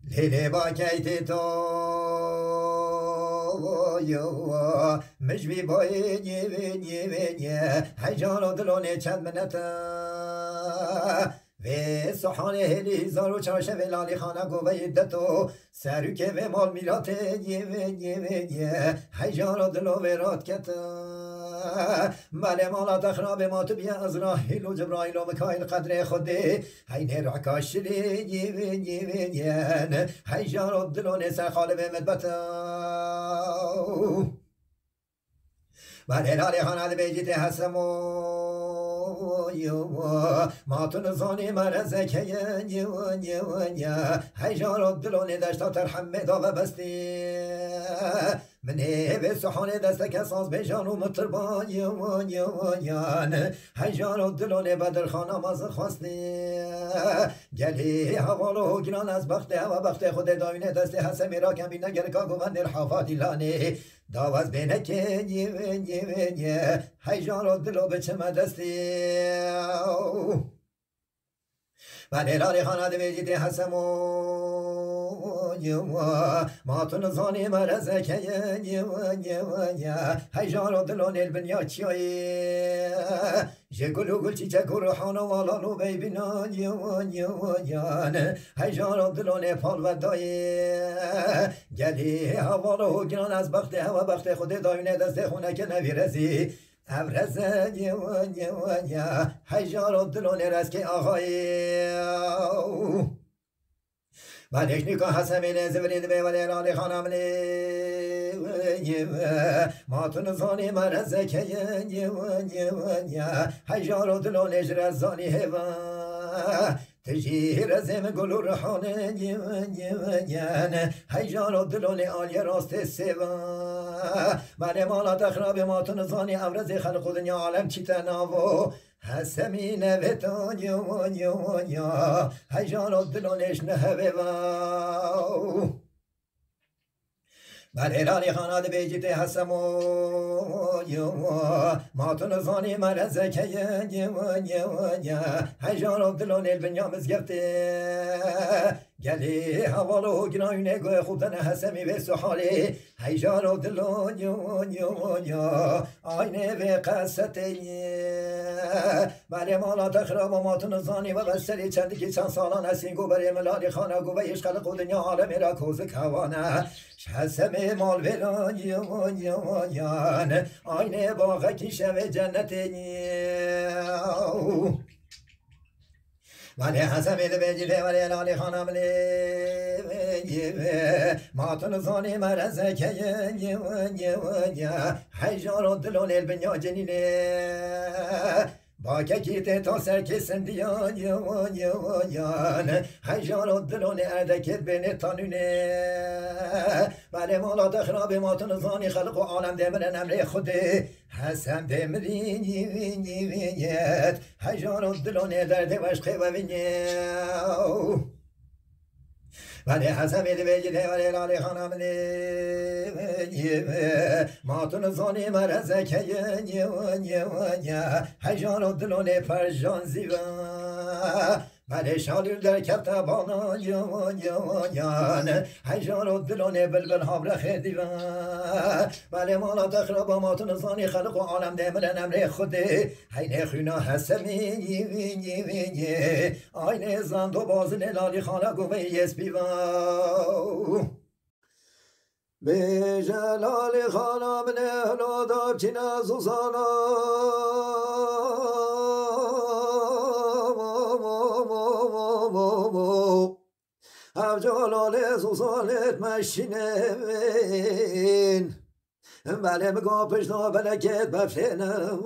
لیلی با کیت تو مجبی بای نیوینیه هیجان و دلونه چند منتا و سحانه هلی زارو چاشه و لالی خانه گوه دتو سروکه و مال میرات نیوینیه هیجان و دلو ورات کتا ماله مالا تخراب ما تبیا ازراحیل و جبرائیل و مکایل قدر خوده هین رعکاشلی نیوینیه هیجان و دلونه سرخال به مدبتا ماله لالی خانه بیجیت هسمو ما تنظاني مرزك يا هيجار الدلون دشتا ترحم داغ بستي من هيب سحون دستك اساس بجان ومطربان يان هيجار الدلون بدر خانه ماز خواستي گلی حوالو گران از بخت و بخت خود داینه دست حسمی را کمی نگر کاغو من در حفاتی لانه داواز بینه که نیوینیه هیجان رو دلو بچه دستی و نیلالی خانه بیجیتی حسمو ما تنظانی مرزه که هیجان رو دلو نیل بنیا چیایی جگلو گل چی چکو روحانو والانو بیبینان یان هیجان رو دلو نیپال و دایی گلی حوالو گران از بخت و بخت خود داینه دست خونه که نویرزی ابرزه یا هیجان رو دلو نیرز که آقایی بعدش نیکا حسمین زبرید به ولی لالی خانم ما تنظانی مرزه که هیجان رو دلو نجر زانی هوا تجیر زم گلو رحانه هیجان و دلون آلی راست سوا من مالا تخراب ما تنظانی ابرز خلق دنیا عالم چی تناو حسمی نوتان یا هیجان و دلونش نهوه بله لالی خانه بیجیت حسمو ما تنظانی مرزه که هیجان و دلون البنیا مزگفته گلی حوالو گناینه گوه خودن حسمی و سحالی هیجان و دلون آینه و قصته بله مالا تخراب ما تنظانی و غسلی چندی که چند سالان هستین گو بریم لالی خانه گو بیش خلق دنیا عالمی را کوز کوانه حسم مال ولان یان آینه باغه کی شو جنت ولی حسم بیجیده ولی لالی خانم ما تنظانی مرزه که هیجان و دلون البنیا جنینه با ککیت تا سرک سندیان یان هیجان و دلون اردکت بین تانونه بله مالا تخراب ما تنظانی خلق و عالم دمرن امر خوده حسم دمرین یوینیت هیجان و دلون درد وشقه و وینیو ولی حسم بیجیده ولی لالی خانم ما تنظانی مرزه که هیجان و دلون پرژان زیوه ولی شالیر در کفت بانا یان هیجان و دلون بلبل حبر خیدیوه ولی مالا تخراب ما تنظانی خلق و عالم دمرن امر خوده هین خونا حسمی آینه زند و بازن لالی خانه گوه یسپیوه به جلال خانم نهلا داب چینا زوزانا او جلال زوزانت مشینین بله بگا پشتا بلکت بفرینم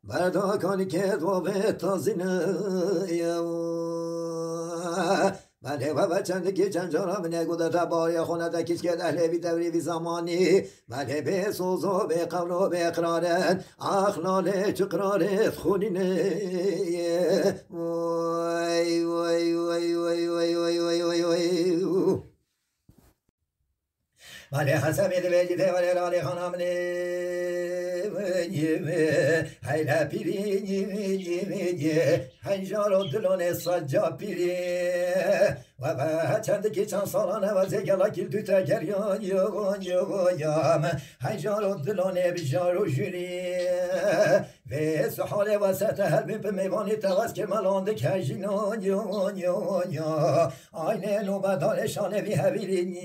بردا کانی کت و به تازینه بله و بچند که چند جارا من نگوده تبای خونه دکیش که اهل بی دوری بی زمانی بله به سوز و به قول و به اقرارت اخلال چقرارت خونینه وای وای وای وای وای وای وای وای وای بله حسبی بیجیده ولی لالی خانم هیلا پیری هنجار دلون سجا پیری و چند که چند سالانه و زگلا کل تو تگریان یوم هنجار دلون بجار و جوری و سحال وسط هر بین به میوانی تواز که ملانده کجینان آینه نوبدانشانه بی هویرینی